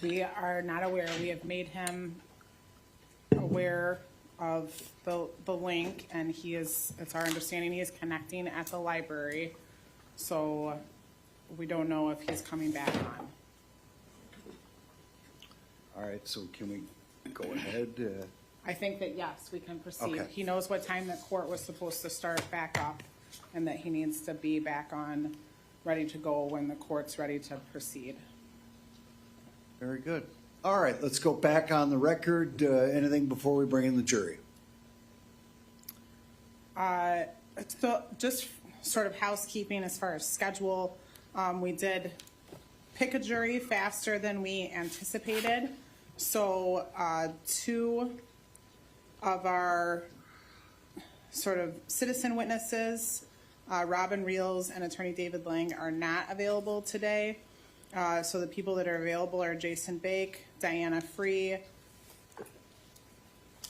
We are not aware. We have made him aware of the link, and it's our understanding he is connecting at the library. So we don't know if he's coming back on. All right, so can we go ahead? I think that, yes, we can proceed. Okay. He knows what time the court was supposed to start back up, and that he needs to be back on, ready to go when the court's ready to proceed. Very good. All right, let's go back on the record. Anything before we bring in the jury? So just sort of housekeeping as far as schedule. We did pick a jury faster than we anticipated. So two of our sort of citizen witnesses, Robin Reels and Attorney David Lang, are not available today. So the people that are available are Jason Bake, Diana Free,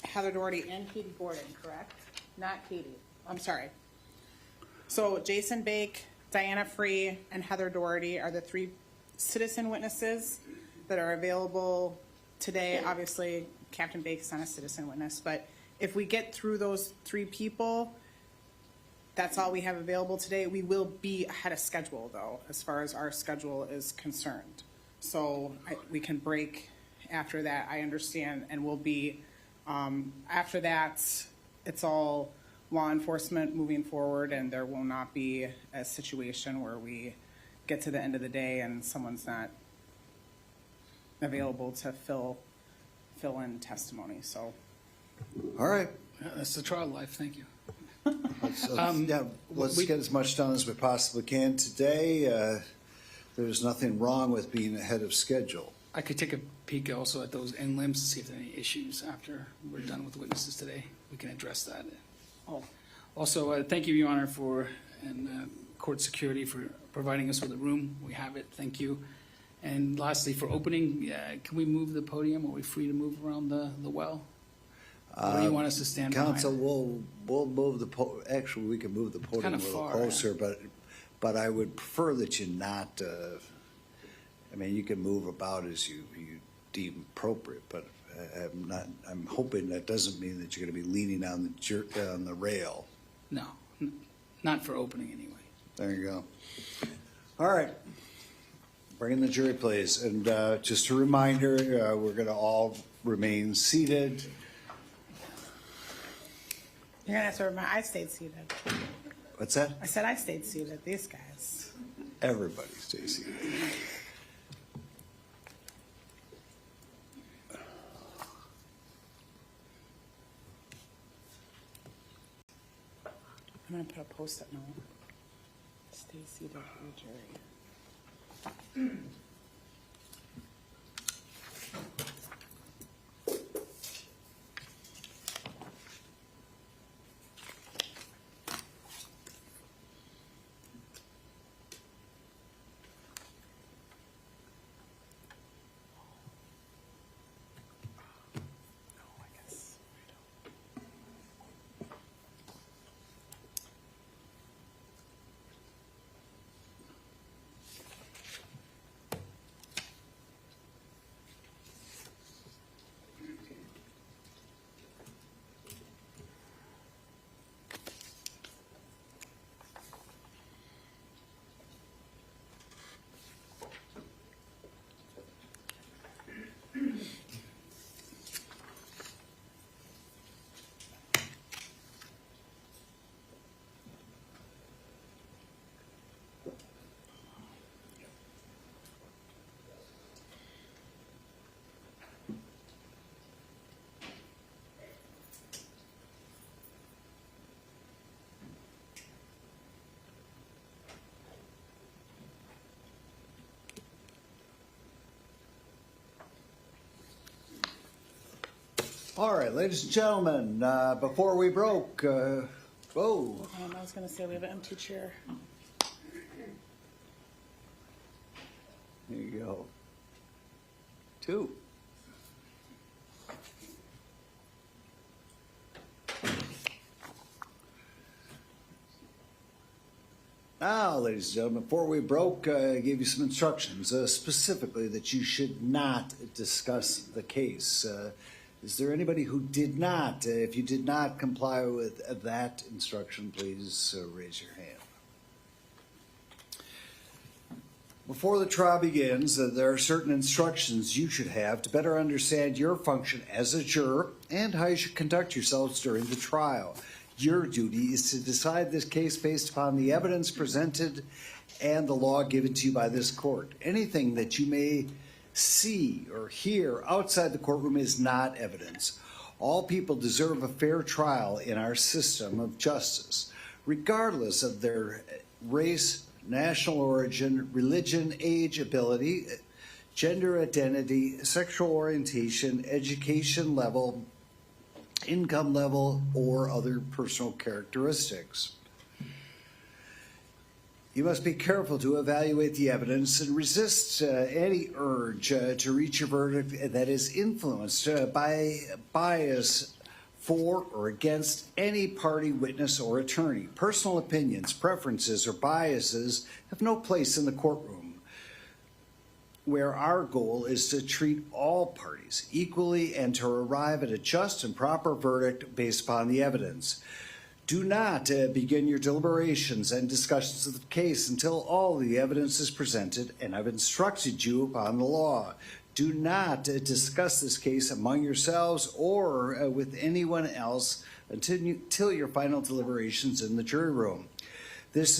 Heather Doherty, and Katie Gordon, correct? Not Katie. I'm sorry. So Jason Bake, Diana Free, and Heather Doherty are the three citizen witnesses that are available today. Obviously, Captain Bake is not a citizen witness, but if we get through those three people, that's all we have available today. We will be ahead of schedule, though, as far as our schedule is concerned. So we can break after that, I understand, and we'll be, after that, it's all law enforcement moving forward, and there will not be a situation where we get to the end of the day and someone's not available to fill in testimony. So, All right. That's the trial life. Thank you. Let's get as much done as we possibly can today. There's nothing wrong with being ahead of schedule. I could take a peek also at those end limbs to see if there are any issues after we're done with witnesses today. We can address that. oh, Also, thank you, Your Honor, and court security for providing us with a room. We have it. Thank you. And lastly, for opening, can we move the podium? Are we free to move around the well? Or do you want us to stand Counsel, behind? we'll move the actually, we can move the podium Kinda a little far, closer, but I would prefer that you not, I mean, you can move about as you deem appropriate, but I'm hoping that doesn't mean that you're gonna be leaning on the rail. No, not for opening anyway. There you go. All right. Bring in the jury, please. And just a reminder, we're going to all remain seated. you're gonna have to remind. I stayed seated. What's that? I said I stayed seated. These guys. Everybody stay seated. I'm gonna put a post-it note. Stay seated for the jury. No, I guess we don't. All right, ladies and gentlemen, before we broke, whoa. I was gonna say we have an empty chair. There you go. 2. Now, trial, ladies and gentlemen. Before we broke, I gave you some instructions, specifically that you should not discuss the case. Is there anybody who did not? If you did not comply with that instruction, please raise your hand. Before the trial begins, there are certain instructions you should have to better understand your function as a juror and how you should conduct yourselves during the trial. Your duty is to decide this case based upon the evidence presented and the law given to you by this court. Anything that you may see or hear outside the courtroom is not evidence. All people deserve a fair trial in our system of justice, regardless of their race, national origin, religion, age, ability, gender identity, sexual orientation, education level, income level, or other personal characteristics. You must be careful to evaluate the evidence and resist any urge to reach a verdict that is influenced by bias for or against any party, witness, or attorney. Personal opinions, preferences, or biases have no place in the courtroom, where our goal is to treat all parties equally and to arrive at a just and proper verdict based upon the evidence. Do not begin your deliberations and discussions of the case until all the evidence is presented and I've instructed you upon the law. Do not discuss this case among yourselves or with anyone else until your final deliberations in the jury room. This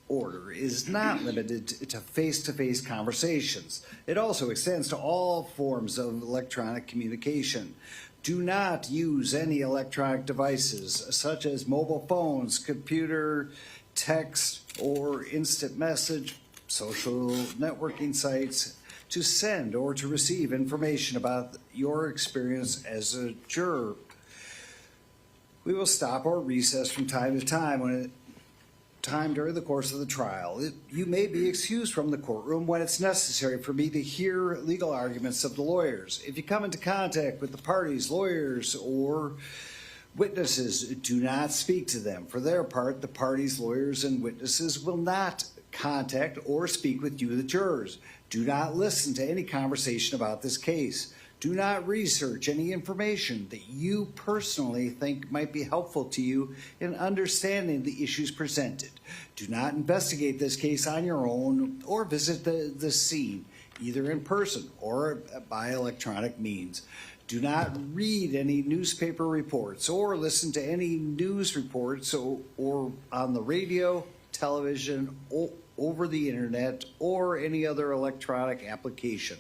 order is not limited to face-to-face conversations. It also extends to all forms of electronic communication. Do not use any electronic devices such as mobile phones, computer, text, or instant message, social networking sites to send or to receive information about your experience as a juror. We will stop or recess from time to time during the course of the trial. You may be excused from the courtroom when it's necessary for me to hear legal arguments of the lawyers. If you come into contact with the parties, lawyers, or witnesses, do not speak to them. For their part, the parties, lawyers, and witnesses will not contact or speak with you, the jurors. Do not listen to any conversation about this case. Do not research any information that you personally think might be helpful to you in understanding the issues presented. Do not investigate this case on your own or visit the scene, either in person or by electronic means. Do not read any newspaper reports or listen to any news reports or on the radio, television, or over the internet, or any other electronic application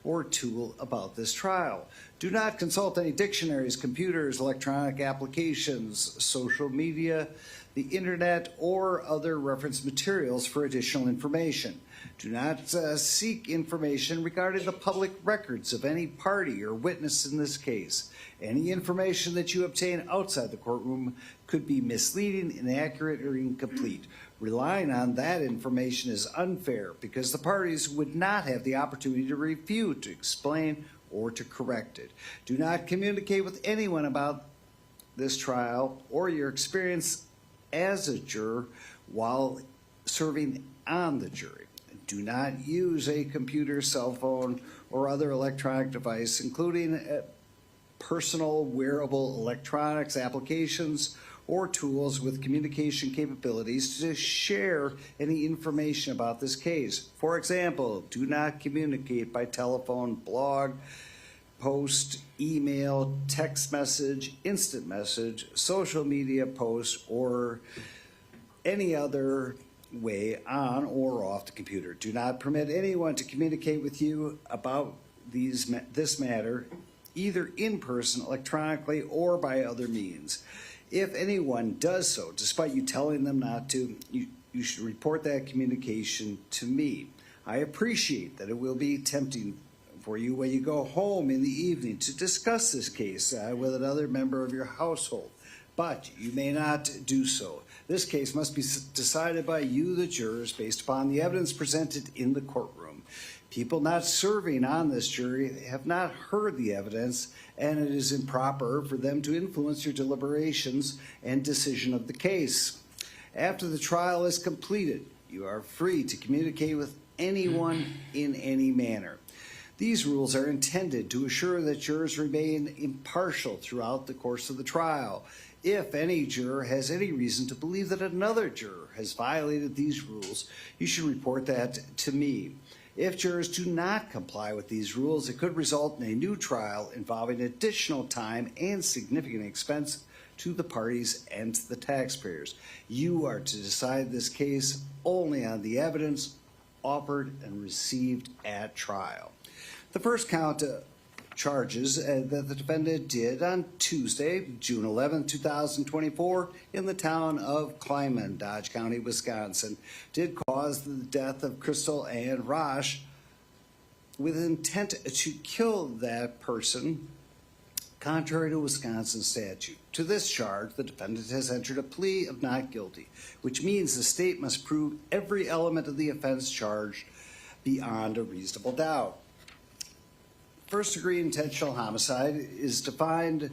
or tool about this trial. Do not consult any dictionaries, computers, electronic applications, social media, the internet, or other reference materials for additional information. Do not seek information regarding the public records of any party or witness in this case. Any information that you obtain outside the courtroom could be misleading, inaccurate, or incomplete. Relying on that information is unfair because the parties would not have the opportunity to refute, to explain, or to correct it. Do not communicate with anyone about this trial or your experience as a juror while serving on the jury. Do not use a computer, cell phone, or other electronic device, including personal wearable electronics applications or tools with communication capabilities to share any information about this case. For example, do not communicate by telephone, blog, post, email, text message, instant message, social media post, or any other way on or off the computer. Do not permit anyone to communicate with you about this matter, either in person, electronically, or by other means. If anyone does so, despite you telling them not to, you should report that communication to me. I appreciate that it will be tempting for you when you go home in the evening to discuss this case with another member of your household, but you may not do so. This case must be decided by you, the jurors, based upon the evidence presented in the courtroom. People not serving on this jury have not heard the evidence, and it is improper for them to influence your deliberations and decision of the case. After the trial is completed, you are free to communicate with anyone in any manner. These rules are intended to assure that jurors remain impartial throughout the course of the trial. If any juror has any reason to believe that another juror has violated these rules, you should report that to me. If jurors do not comply with these rules, it could result in a new trial involving additional time and significant expense to the parties and to the taxpayers. You are to decide this case only on the evidence offered and received at trial. The first count charges that the defendant did on Tuesday, June 11, 2024, in the town of Kleiman, Dodge County, Wisconsin, did cause the death of Crystal Ann Rasch with intent to kill that person, contrary to Wisconsin statute. To this charge, the defendant has entered a plea of not guilty, which means the state must prove every element of the offense charged beyond a reasonable doubt. First-degree intentional homicide is defined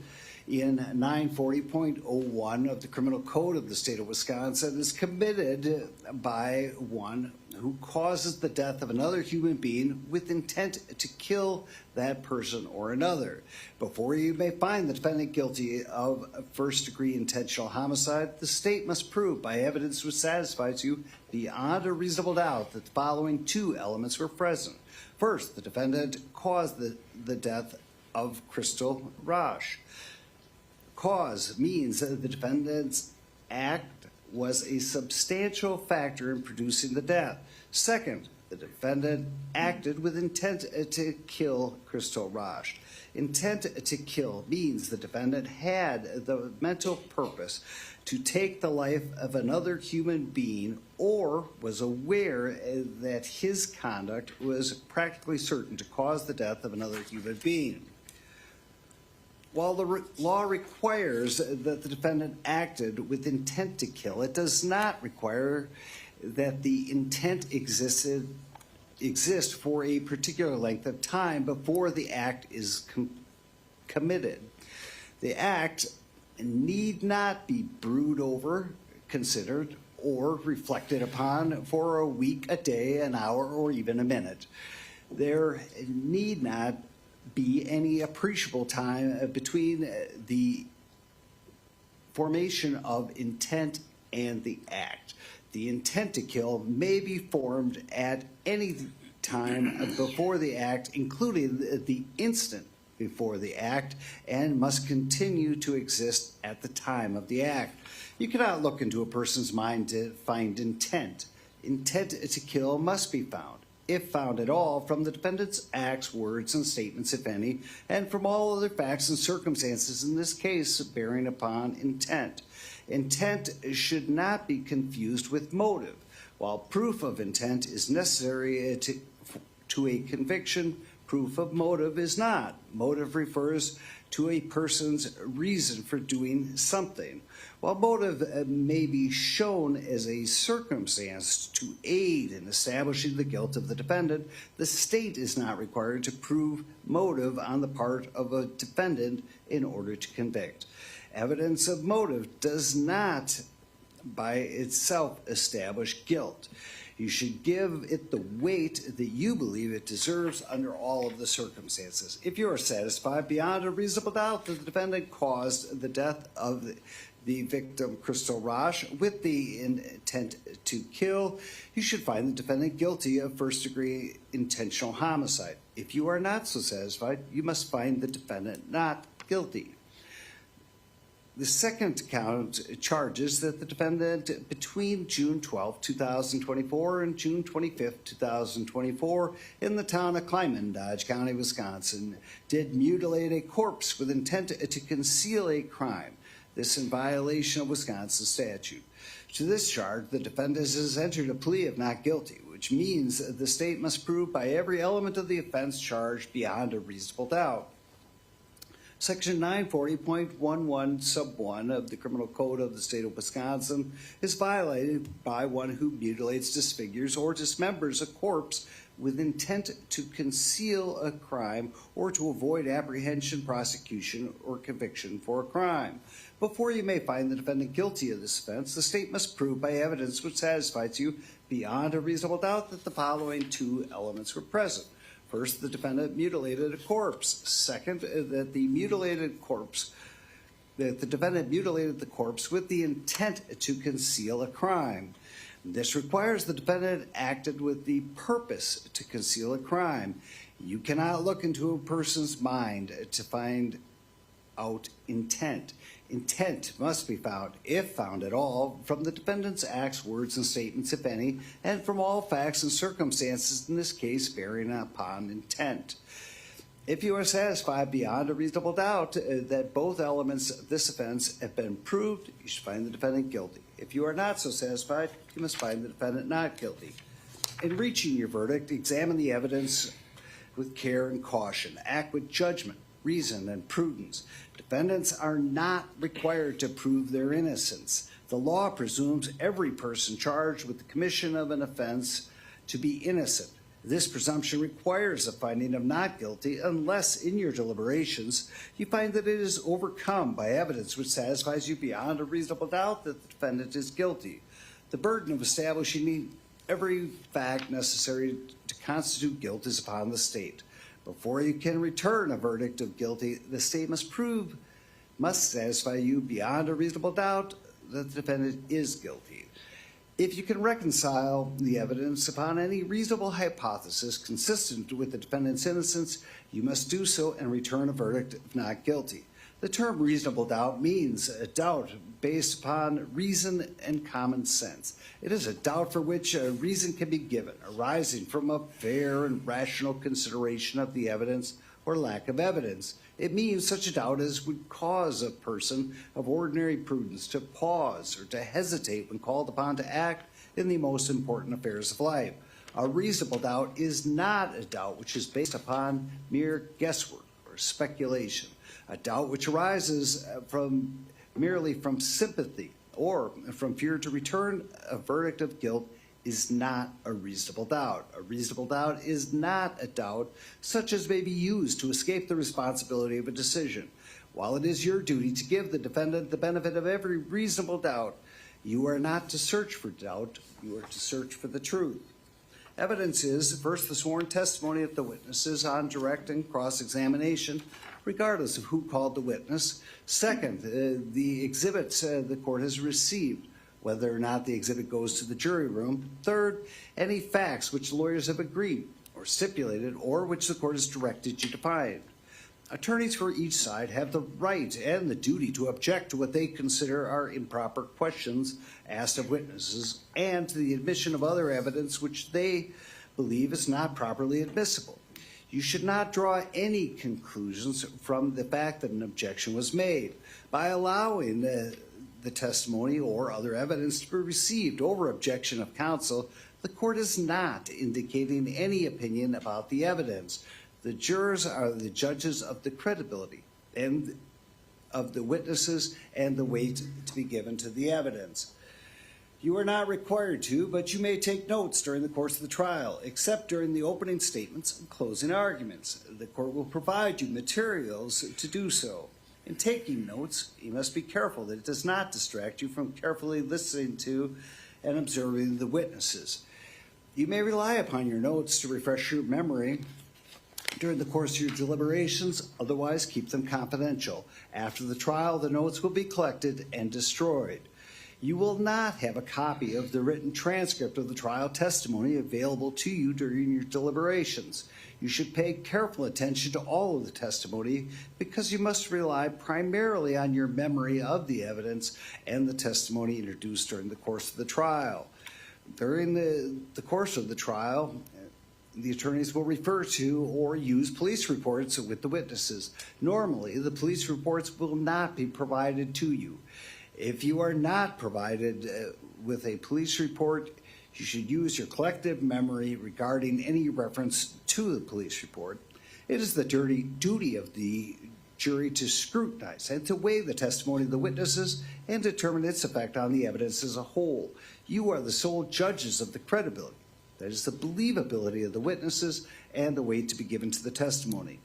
in 940.01 of the Criminal Code of the state of Wisconsin as committed by one who causes the death of another human being with intent to kill that person or another. Before you may find the defendant guilty of first-degree intentional homicide, the state must prove by evidence which satisfies you beyond a reasonable doubt that the following two elements were present. First, the defendant caused the death of Crystal Rasch. Cause means that the defendant's act was a substantial factor in producing the death. Second, the defendant acted with intent to kill Crystal Rasch. Intent to kill means the defendant had the mental purpose to take the life of another human being or was aware that his conduct was practically certain to cause the death of another human being. While the law requires that the defendant acted with intent to kill, it does not require that the intent exist for a particular length of time before the act is committed. The act need not be brooded over, considered, or reflected upon for a week, a day, an hour, or even a minute. There need not be any appreciable time between the formation of intent and the act. The intent to kill may be formed at any time before the act, including the instant before the act, and must continue to exist at the time of the act. You cannot look into a person's mind to find intent. Intent to kill must be found, if found at all, from the defendant's acts, words, and statements, if any, and from all other facts and circumstances, in this case, bearing upon intent. Intent should not be confused with motive. While proof of intent is necessary to a conviction, proof of motive is not. Motive refers to a person's reason for doing something. While motive may be shown as a circumstance to aid in establishing the guilt of the defendant, the state is not required to prove motive on the part of a defendant in order to convict. Evidence of motive does not by itself establish guilt. You should give it the weight that you believe it deserves under all of the circumstances. If you are satisfied beyond a reasonable doubt that the defendant caused the death of the victim, Crystal Rasch, with the intent to kill, you should find the defendant guilty of first-degree intentional homicide. If you are not so satisfied, you must find the defendant not guilty. The second count charges that the defendant, between June 12, 2024 and June 25, 2024, in the town of Kleiman, Dodge County, Wisconsin, did mutilate a corpse with intent to conceal a crime. This in violation of Wisconsin statute. To this charge, the defendant has entered a plea of not guilty, which means the state must prove by every element of the offense charged beyond a reasonable doubt. Section 940.11 sub 1 of the Criminal Code of the state of Wisconsin is violated by one who mutilates, disfigures, or dismembers a corpse with intent to conceal a crime or to avoid apprehension, prosecution, or conviction for a crime. Before you may find the defendant guilty of this offense, the state must prove by evidence which satisfies you beyond a reasonable doubt that the following two elements were present. First, the defendant mutilated a corpse. Second, that the defendant mutilated the corpse with the intent to conceal a crime. This requires the defendant acted with the purpose to conceal a crime. You cannot look into a person's mind to find out intent. Intent must be found, if found at all, from the defendant's acts, words, and statements, if any, and from all facts and circumstances, in this case, bearing upon intent. If you are satisfied beyond a reasonable doubt that both elements of this offense have been proved, you should find the defendant guilty. If you are not so satisfied, you must find the defendant not guilty. In reaching your verdict, examine the evidence with care and caution. Act with judgment, reason, and prudence. Defendants are not required to prove their innocence. The law presumes every person charged with the commission of an offense to be innocent. This presumption requires a finding of not guilty unless in your deliberations you find that it is overcome by evidence which satisfies you beyond a reasonable doubt that the defendant is guilty. The burden of establishing every fact necessary to constitute guilt is upon the state. Before you can return a verdict of guilty, the state must satisfy you beyond a reasonable doubt that the defendant is guilty. If you can reconcile the evidence upon any reasonable hypothesis consistent with the defendant's innocence, you must do so and return a verdict of not guilty. The term reasonable doubt means a doubt based upon reason and common sense. It is a doubt for which a reason can be given, arising from a fair and rational consideration of the evidence or lack of evidence. It means such a doubt as would cause a person of ordinary prudence to pause or to hesitate when called upon to act in the most important affairs of life. A reasonable doubt is not a doubt which is based upon mere guesswork or speculation. A doubt which arises merely from sympathy or from fear to return a verdict of guilt is not a reasonable doubt. A reasonable doubt is not a doubt such as may be used to escape the responsibility of a decision. While it is your duty to give the defendant the benefit of every reasonable doubt, you are not to search for doubt, you are to search for the truth. Evidence is, first, the sworn testimony of the witnesses on direct and cross-examination, regardless of who called the witness. Second, the exhibits the court has received, whether or not the exhibit goes to the jury room. Third, any facts which lawyers have agreed or stipulated or which the court has directed you to find. Attorneys for each side have the right and the duty to object to what they consider are improper questions asked of witnesses and to the admission of other evidence which they believe is not properly admissible. You should not draw any conclusions from the fact that an objection was made. By allowing the testimony or other evidence to be received over objection of counsel, the court is not indicating any opinion about the evidence. The jurors are the judges of the credibility and of the witnesses and the weight to be given to the evidence. You are not required to, but you may take notes during the course of the trial, except during the opening statements and closing arguments. The court will provide you materials to do so. In taking notes, you must be careful that it does not distract you from carefully listening to and observing the witnesses. You may rely upon your notes to refresh your memory during the course of your deliberations, otherwise keep them confidential. After the trial, the notes will be collected and destroyed. You will not have a copy of the written transcript of the trial testimony available to you during your deliberations. You should pay careful attention to all of the testimony because you must rely primarily on your memory of the evidence and the testimony introduced during the course of the trial. During the course of the trial, the attorneys will refer to or use police reports with the witnesses. Normally, the police reports will not be provided to you. If you are not provided with a police report, you should use your collective memory regarding any reference to the police report. It is the duty of the jury to scrutinize and to weigh the testimony of the witnesses and determine its effect on the evidence as a whole. You are the sole judges of the credibility That is the believability of the witnesses and the weight to be given to the testimony.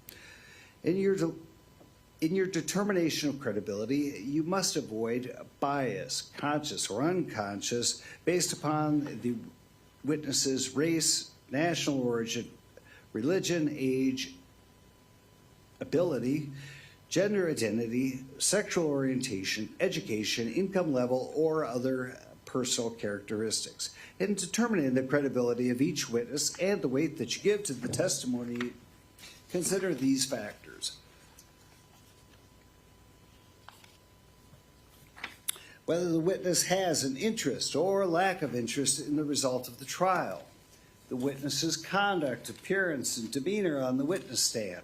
In your determination of credibility, you must avoid bias, conscious or unconscious, based upon the witness's race, national origin, religion, age, ability, gender identity, sexual orientation, education, income level, or other personal characteristics. In determining the credibility of each witness and the weight that you give to the testimony, consider these factors. Whether the witness has an interest or lack of interest in the result of the trial, the witness's conduct, appearance, and demeanor on the witness stand,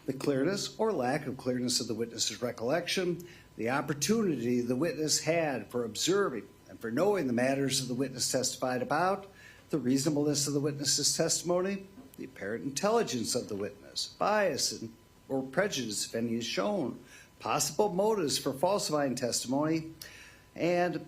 the clearness or lack of clearness of the witness's recollection, the opportunity the witness had for observing and for knowing the matters of the witness testified about, the reasonableness of the witness's testimony, the apparent intelligence of the witness, bias or prejudice if any is shown, possible motives for falsifying testimony, and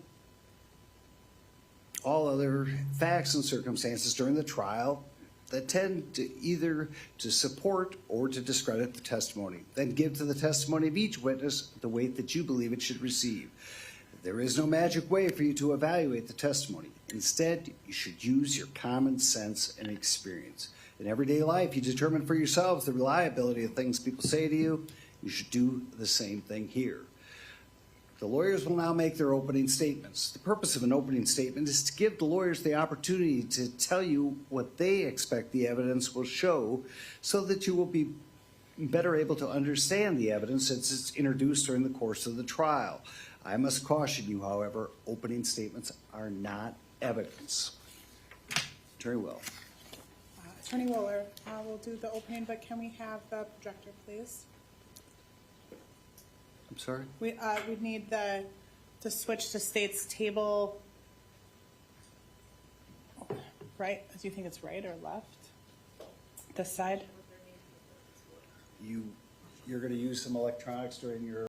all other facts and circumstances during the trial that tend to either to support or to discredit the testimony. Then give to the testimony of each witness the weight that you believe it should receive. There is no magic way for you to evaluate the testimony. Instead, you should use your common sense and experience. In everyday life, you determine for yourselves the reliability of things people say to you. You should do the same thing here. The lawyers will now make their opening statements. The purpose of an opening statement is to give the lawyers the opportunity to tell you what they expect the evidence will show so that you will be better able to understand the evidence as it's introduced during the course of the trial. I must caution you, however, opening statements are not evidence. Very well. Attorney Wooler will do the opening, but can we have the projector, please? I'm sorry? We need to switch to state's table, right? Do you think it's right or left? This side? You're going to use some electronics during your